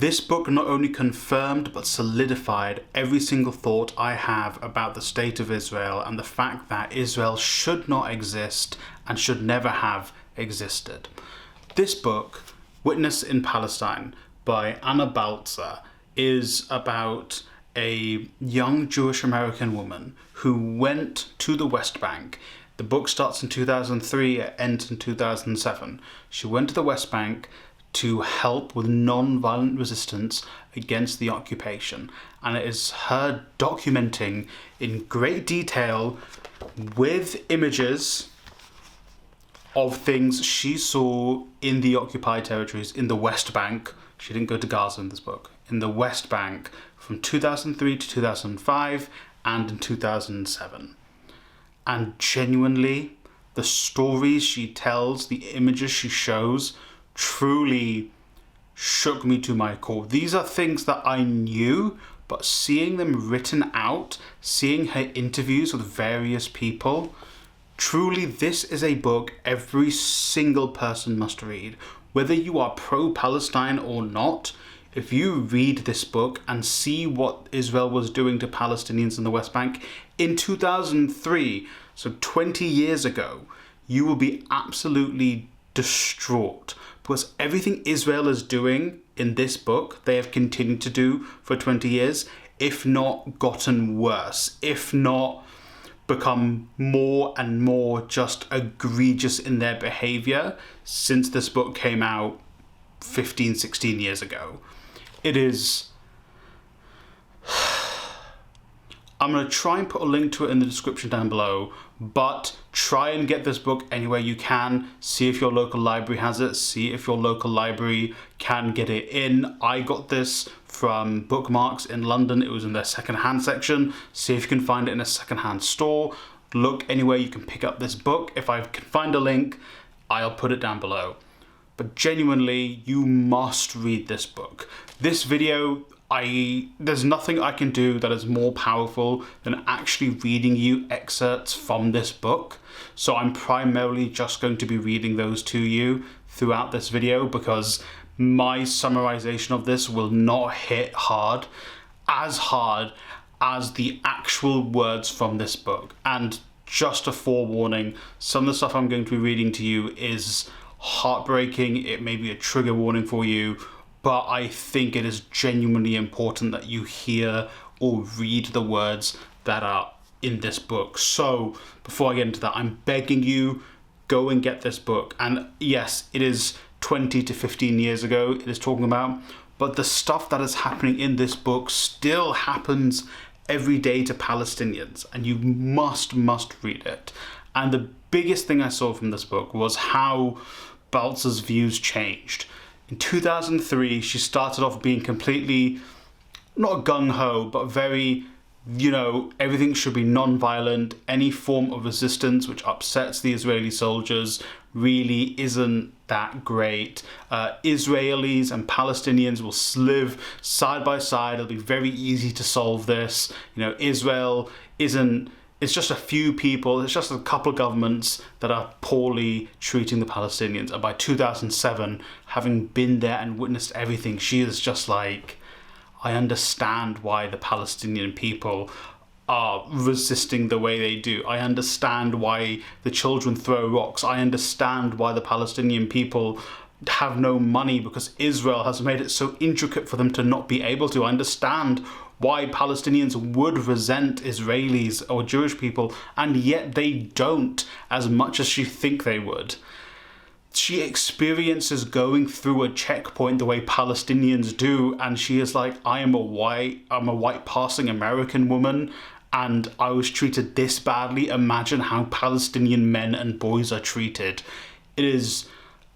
This book not only confirmed but solidified every single thought I have about the state of Israel and the fact that Israel should not exist and should never have existed. This book, Witness in Palestine by Anna Bltzer, is about a young Jewish American woman who went to the West Bank. The book starts in 2003, it ends in 2007. She went to the West Bank to help with non-violent resistance against the occupation, and it is her documenting in great detail with images of things she saw in the occupied territories in the West Bank. She didn't go to Gaza in this book. In the West Bank from 2003 to 2005 and in 2007. And genuinely, the stories she tells, the images she shows, truly shook me to my core. These are things that I knew, but seeing them written out, seeing her interviews with various people, truly this is a book every single person must read. Whether you are pro-Palestine or not, if you read this book and see what Israel was doing to Palestinians in the West Bank in 2003, so 20 years ago, you will be absolutely distraught, because everything Israel is doing in this book, they have continued to do for 20 years, if not gotten worse, if not become more and more just egregious in their behavior since this book came out 15, 16 years ago. It is... I'm going to try and put a link to it in the description down below, but try and get this book anywhere you can. See if your local library has it. See if your local library can get it in. I got this from Bookmarks in London. It was in their secondhand section. See if you can find it in a secondhand store. Look anywhere you can pick up this book. If I can find a link, I'll put it down below. But genuinely, you must read this book. This video, there's nothing I can do that is more powerful than actually reading you excerpts from this book. So I'm primarily just going to be reading those to you throughout this video, because my summarization of this will not hit hard as the actual words from this book. And just a forewarning, some of the stuff I'm going to be reading to you is heartbreaking. It may be a trigger warning for you, but I think it is genuinely important that you hear or read the words that are in this book. So before I get into that, I'm begging you, go and get this book. And yes, it is 20 to 15 years ago it is talking about, but the stuff that is happening in this book still happens every day to Palestinians, and you must read it. And the biggest thing I saw from this book was how Baltzer's views changed. In 2003, she started off being completely, not gung-ho, but very, everything should be non-violent. Any form of resistance which upsets the Israeli soldiers really isn't that great. Israelis and Palestinians will live side by side. It'll be very easy to solve this. Israel isn't... It's just a few people, it's just a couple of governments that are poorly treating the Palestinians. And by 2007, having been there and witnessed everything, she is just like, I understand why the Palestinian people are resisting the way they do. I understand why the children throw rocks. I understand why the Palestinian people have no money because Israel has made it so intricate for them to not be able to. I understand why Palestinians would resent Israelis or Jewish people, and yet they don't as much as you think they would. She experiences going through a checkpoint the way Palestinians do, and she is like, I'm a white passing American woman, and I was treated this badly. Imagine how Palestinian men and boys are treated. It is...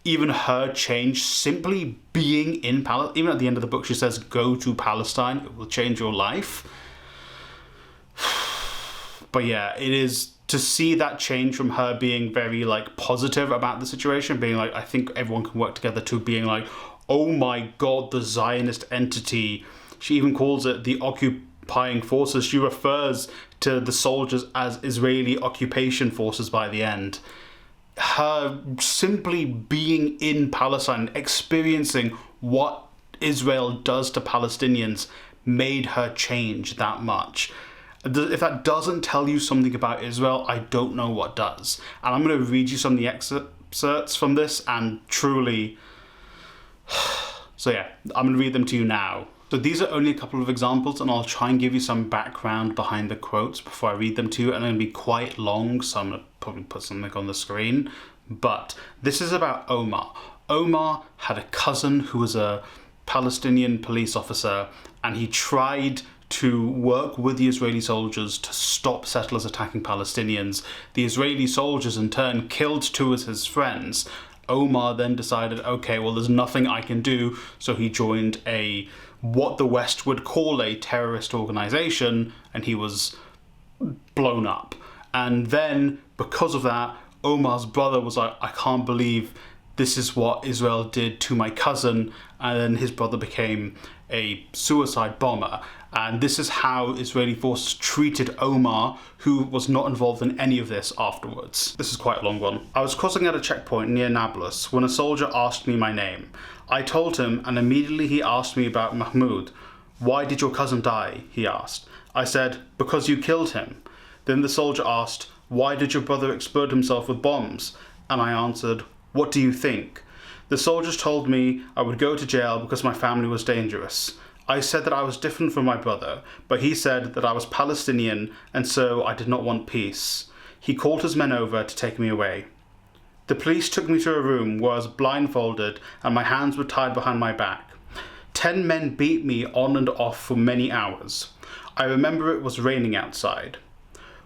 Even her change, simply being in Palestine, even at the end of the book she says, go to Palestine, it will change your life. But yeah, it is to see that change from her being very positive about the situation, being like, I think everyone can work together, to being like, oh my God, the Zionist entity. She even calls it the occupying forces. She refers to the soldiers as Israeli occupation forces by the end. Her simply being in Palestine, experiencing what Israel does to Palestinians made her change that much. If that doesn't tell you something about Israel, I don't know what does. And I'm going to read you some of the excerpts from this, and truly... So yeah, I'm going to read them to you now. So these are only a couple of examples, and I'll try and give you some background behind the quotes before I read them to you, and they're going to be quite long, so I'm going to probably put something on the screen. But this is about Omar. Omar had a cousin who was a Palestinian police officer, and he tried to work with the Israeli soldiers to stop settlers attacking Palestinians. The Israeli soldiers in turn killed two of his friends. Omar then decided, okay, well, there's nothing I can do, so he joined what the West would call a terrorist organization, and he was blown up. And then, because of that, Omar's brother was like, I can't believe this is what Israel did to my cousin, and then his brother became a suicide bomber. And this is how Israeli forces treated Omar, who was not involved in any of this afterwards. This is quite a long one. I was crossing at a checkpoint near Nablus when a soldier asked me my name. I told him, and immediately he asked me about Mahmoud. Why did your cousin die? He asked. I said, because you killed him. Then the soldier asked, why did your brother explode himself with bombs? And I answered, what do you think? The soldiers told me I would go to jail because my family was dangerous. I said that I was different from my brother, but he said that I was Palestinian, and so I did not want peace. He called his men over to take me away. The police took me to a room where I was blindfolded and my hands were tied behind my back. 10 men beat me on and off for many hours. I remember it was raining outside.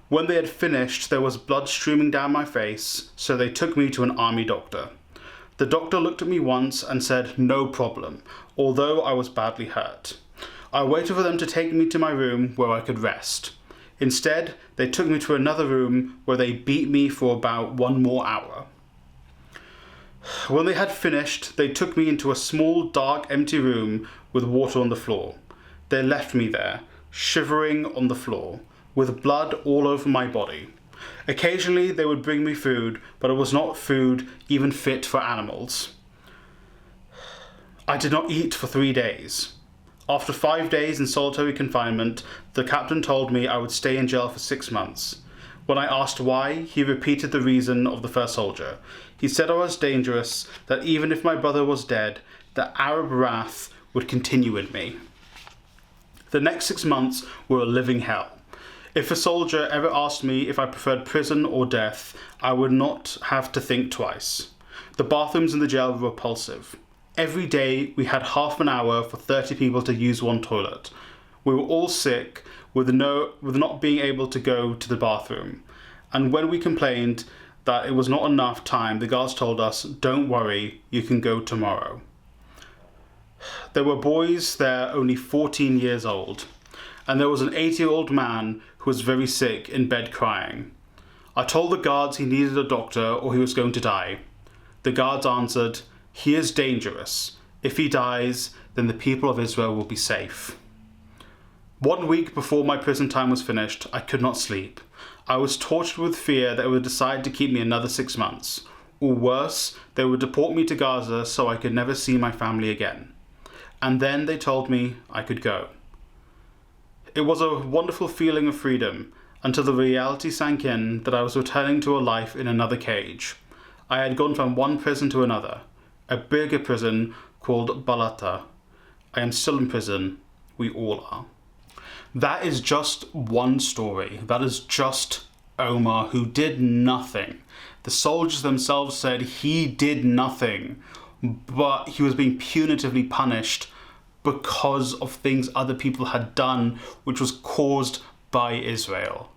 When they had finished, there was blood streaming down my face, so they took me to an army doctor. The doctor looked at me once and said, no problem, although I was badly hurt. I waited for them to take me to my room where I could rest. Instead, they took me to another room where they beat me for about 1 more hour. When they had finished, they took me into a small, dark, empty room with water on the floor. They left me there, shivering on the floor, with blood all over my body. Occasionally they would bring me food, but it was not food even fit for animals. I did not eat for 3 days. After 5 days in solitary confinement, the captain told me I would stay in jail for 6 months. When I asked why, he repeated the reason of the first soldier. He said I was dangerous, that even if my brother was dead, the Arab wrath would continue in me. The next 6 months were a living hell. If a soldier ever asked me if I preferred prison or death, I would not have to think twice. The bathrooms in the jail were repulsive. Every day we had half an hour for 30 people to use one toilet. We were all sick with not being able to go to the bathroom. And when we complained that it was not enough time, the guards told us, don't worry, you can go tomorrow. There were boys there only 14 years old. And there was an 80-year-old man who was very sick in bed crying. I told the guards he needed a doctor or he was going to die. The guards answered, he is dangerous. If he dies, then the people of Israel will be safe. 1 week before my prison time was finished, I could not sleep. I was tortured with fear that they would decide to keep me another 6 months. Or worse, they would deport me to Gaza so I could never see my family again. And then they told me I could go. It was a wonderful feeling of freedom until the reality sank in that I was returning to a life in another cage. I had gone from one prison to another, a bigger prison called Bltzer. I am still in prison. We all are. That is just one story. That is just Omar, who did nothing. The soldiers themselves said he did nothing, but he was being punitively punished because of things other people had done, which was caused by Israel.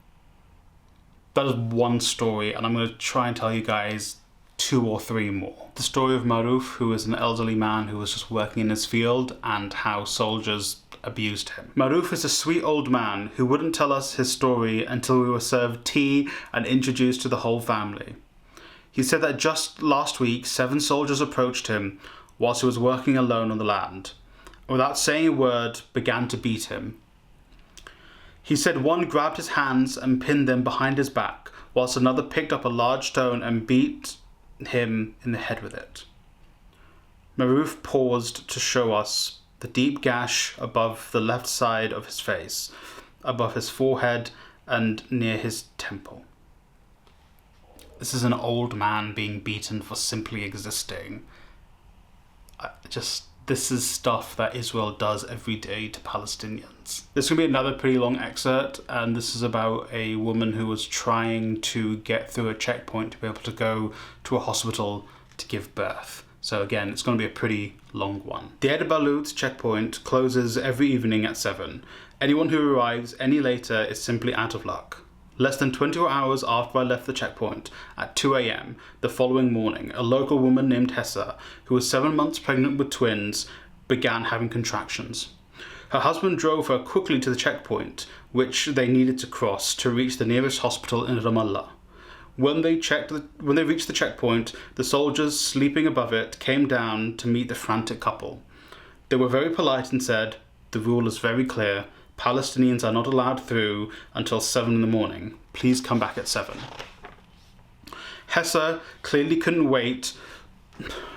That is one story, and I'm going to try and tell you guys 2 or 3 more. The story of Maruf, who is an elderly man who was just working in his field, and how soldiers abused him. Maruf is a sweet old man who wouldn't tell us his story until we were served tea and introduced to the whole family. He said that just last week 7 soldiers approached him whilst he was working alone on the land, without saying a word, began to beat him. He said one grabbed his hands and pinned them behind his back, whilst another picked up a large stone and beat him in the head with it. Maruf paused to show us the deep gash above the left side of his face, above his forehead and near his temple. This is an old man being beaten for simply existing. This is stuff that Israel does every day to Palestinians. This is going to be another pretty long excerpt, and this is about a woman who was trying to get through a checkpoint to be able to go to a hospital to give birth. So again, it's going to be a pretty long one. The Bltzer checkpoint closes every evening at 7. Anyone who arrives any later is simply out of luck. Less than 24 hours after I left the checkpoint, at 2 a.m. the following morning, a local woman named Hessa, who was 7 months pregnant with twins, began having contractions. Her husband drove her quickly to the checkpoint, which they needed to cross to reach the nearest hospital in Ramallah. When they reached the checkpoint, the soldiers sleeping above it came down to meet the frantic couple. They were very polite and said, "The rule is very clear. Palestinians are not allowed through until 7 in the morning. Please come back at 7. Hessa clearly couldn't wait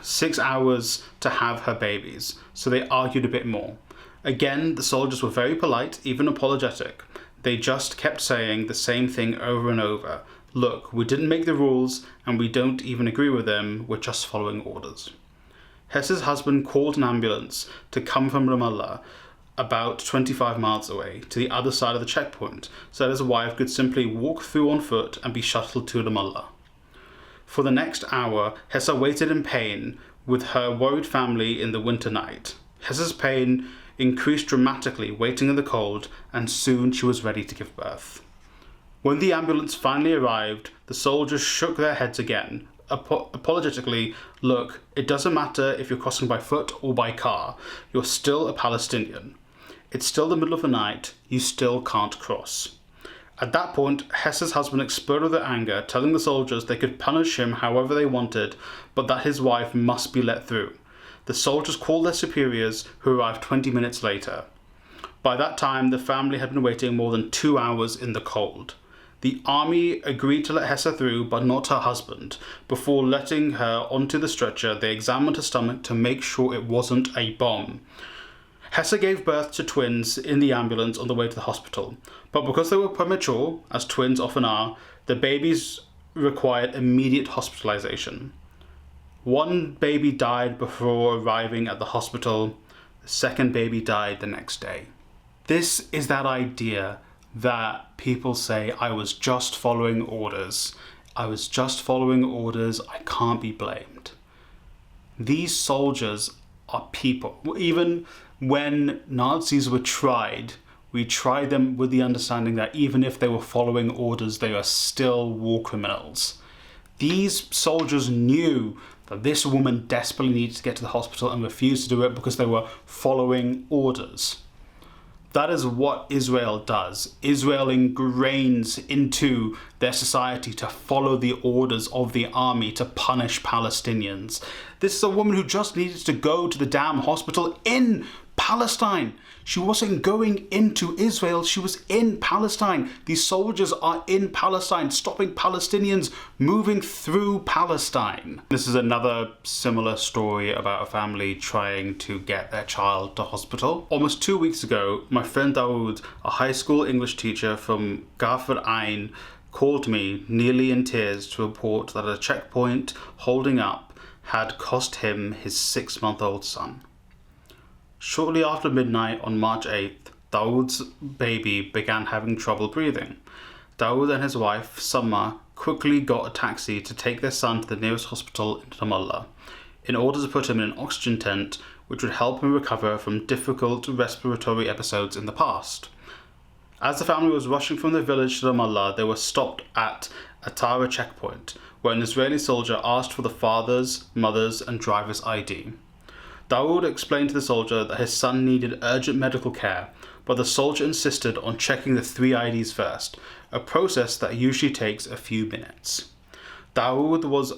6 hours to have her babies, so they argued a bit more. Again, the soldiers were very polite, even apologetic. They just kept saying the same thing over and over. Look, we didn't make the rules, and we don't even agree with them. We're just following orders. Hessa's husband called an ambulance to come from Ramallah, about 25 miles away, to the other side of the checkpoint, so that his wife could simply walk through on foot and be shuttled to Ramallah. For the next hour, Hessa waited in pain with her worried family in the winter night. Hessa's pain increased dramatically, waiting in the cold, and soon she was ready to give birth. When the ambulance finally arrived, the soldiers shook their heads again, apologetically. Look, it doesn't matter if you're crossing by foot or by car, you're still a Palestinian. It's still the middle of the night, you still can't cross. At that point, Hessa's husband exploded with anger, telling the soldiers they could punish him however they wanted, but that his wife must be let through. The soldiers called their superiors, who arrived 20 minutes later. By that time, the family had been waiting more than 2 hours in the cold. The army agreed to let Hessa through, but not her husband. Before letting her onto the stretcher, they examined her stomach to make sure it wasn't a bomb. Hessa gave birth to twins in the ambulance on the way to the hospital, but because they were premature, as twins often are, the babies required immediate hospitalization. One baby died before arriving at the hospital. The second baby died the next day. This is that idea that people say, I was just following orders. I was just following orders. I can't be blamed. These soldiers are people. Even when Nazis were tried, we tried them with the understanding that even if they were following orders, they are still war criminals. These soldiers knew that this woman desperately needed to get to the hospital and refused to do it because they were following orders. That is what Israel does. Israel ingrains into their society to follow the orders of the army to punish Palestinians. This is a woman who just needed to go to the damn hospital in Palestine. She wasn't going into Israel, she was in Palestine. These soldiers are in Palestine, stopping Palestinians moving through Palestine. This is another similar story about a family trying to get their child to hospital. Almost 2 weeks ago, my friend Dawood, a high school English teacher from Gaffer Ain, called me nearly in tears to report that a checkpoint holding up had cost him his 6-month-old son. Shortly after midnight on March 8th, Dawood's baby began having trouble breathing. Dawood and his wife, Summa, quickly got a taxi to take their son to the nearest hospital in Ramallah, in order to put him in an oxygen tent which would help him recover from difficult respiratory episodes in the past. As the family was rushing from the village to Ramallah, they were stopped at a Tara checkpoint, where an Israeli soldier asked for the father's, mother's and driver's ID. Dawood explained to the soldier that his son needed urgent medical care, but the soldier insisted on checking the 3 IDs first, a process that usually takes a few minutes. Dawood was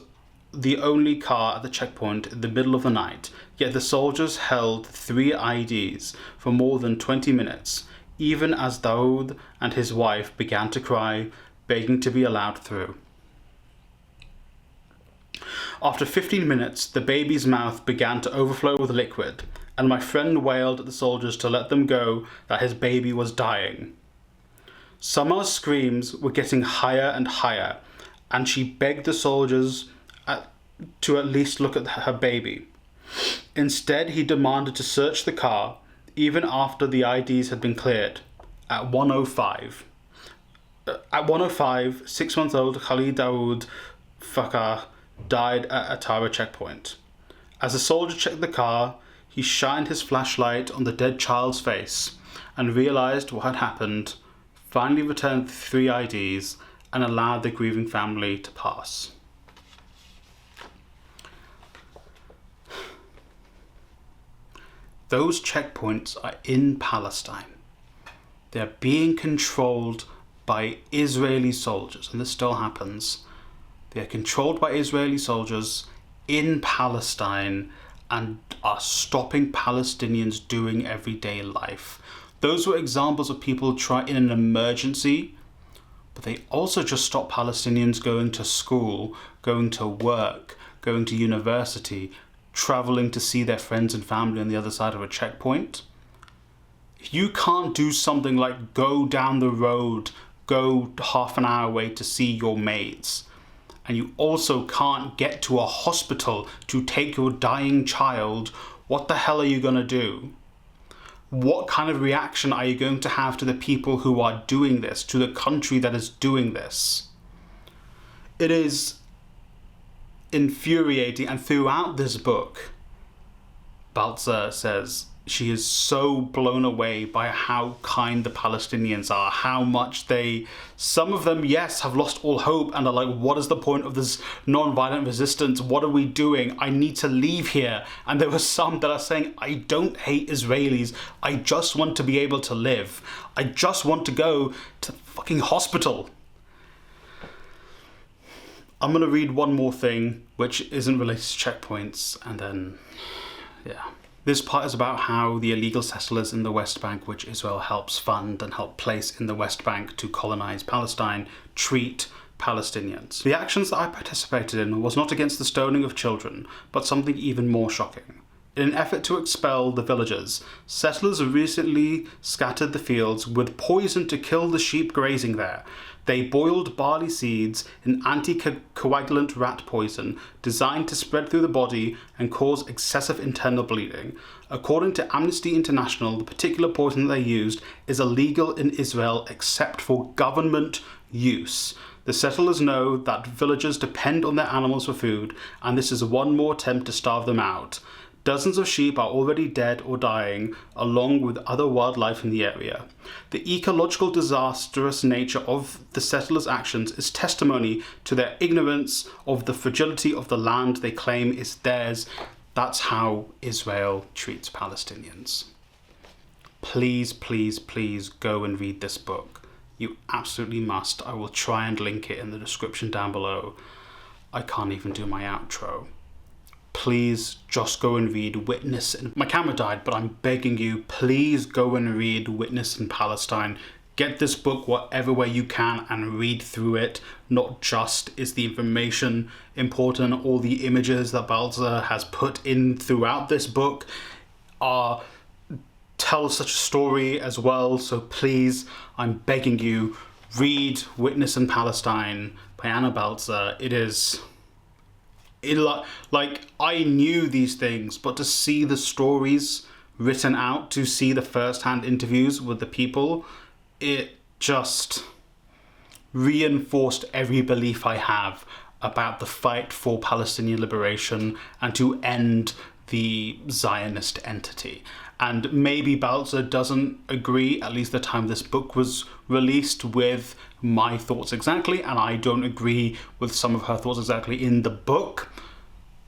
the only car at the checkpoint in the middle of the night, yet the soldiers held 3 IDs for more than 20 minutes, even as Dawood and his wife began to cry, begging to be allowed through. After 15 minutes, the baby's mouth began to overflow with liquid, and my friend wailed at the soldiers to let them go, that his baby was dying. Summer's screams were getting higher and higher, and she begged the soldiers to at least look at her baby. Instead, he demanded to search the car, even after the IDs had been cleared. At 1:05. At 1:05, 6-month-old Khalid Dawood Fakar died at a Tara checkpoint. As the soldier checked the car, he shined his flashlight on the dead child's face and realized what had happened, finally returned the 3 IDs and allowed the grieving family to pass. Those checkpoints are in Palestine. They're being controlled by Israeli soldiers, and this still happens. They're controlled by Israeli soldiers in Palestine and are stopping Palestinians doing everyday life. Those were examples of people trying in an emergency, but they also just stop Palestinians going to school, going to work, going to university, traveling to see their friends and family on the other side of a checkpoint. If you can't do something like go down the road, go half an hour away to see your mates, and you also can't get to a hospital to take your dying child, what the hell are you going to do? What kind of reaction are you going to have to the people who are doing this, to the country that is doing this? It is infuriating, and throughout this book, Bltzer says she is so blown away by how kind the Palestinians are, how much some of them, yes, have lost all hope and are like, what is the point of this non-violent resistance? What are we doing? I need to leave here. And there were some that are saying, I don't hate Israelis. I just want to be able to live. I just want to go to the fucking hospital. I'm going to read one more thing, which isn't related to checkpoints, and then, yeah. This part is about how the illegal settlers in the West Bank, which Israel helps fund and help place in the West Bank to colonize Palestine, treat Palestinians. The actions that I participated in was not against the stoning of children, but something even more shocking. In an effort to expel the villagers, settlers recently scattered the fields with poison to kill the sheep grazing there. They boiled barley seeds in anticoagulant rat poison designed to spread through the body and cause excessive internal bleeding. According to Amnesty International, the particular poison they used is illegal in Israel except for government use. The settlers know that villagers depend on their animals for food, and this is one more attempt to starve them out. Dozens of sheep are already dead or dying, along with other wildlife in the area. The ecological disastrous nature of the settlers' actions is testimony to their ignorance of the fragility of the land they claim is theirs. That's how Israel treats Palestinians. Please, please, please go and read this book. You absolutely must. I will try and link it in the description down below. I can't even do my outro. Please just go and read Witness. My camera died, but I'm begging you, please go and read Witness in Palestine. Get this book whatever way you can and read through it. Not just is the information important, all the images that Bltzer has put in throughout this book tell such a story as well. So please, I'm begging you, read Witness in Palestine by Anna Bltzer. Like, I knew these things, but to see the stories written out, to see the first-hand interviews with the people, it just reinforced every belief I have about the fight for Palestinian liberation and to end the Zionist entity. And maybe Bltzer doesn't agree, at least the time this book was released, with my thoughts exactly, and I don't agree with some of her thoughts exactly in the book.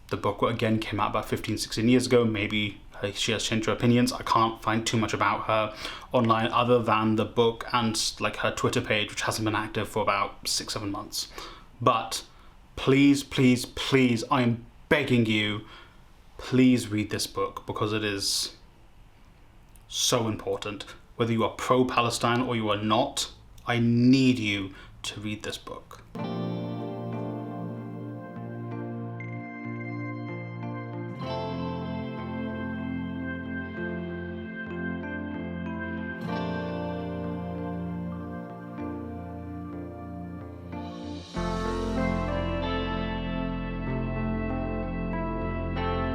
The book, again, came out about 15, 16 years ago. Maybe she has changed her opinions. I can't find too much about her online other than the book and like her Twitter page, which hasn't been active for about 6, 7 months. But please, please, please, I'm begging you, please read this book, because it is so important. Whether you are pro-Palestine or you are not, I need you to read this book.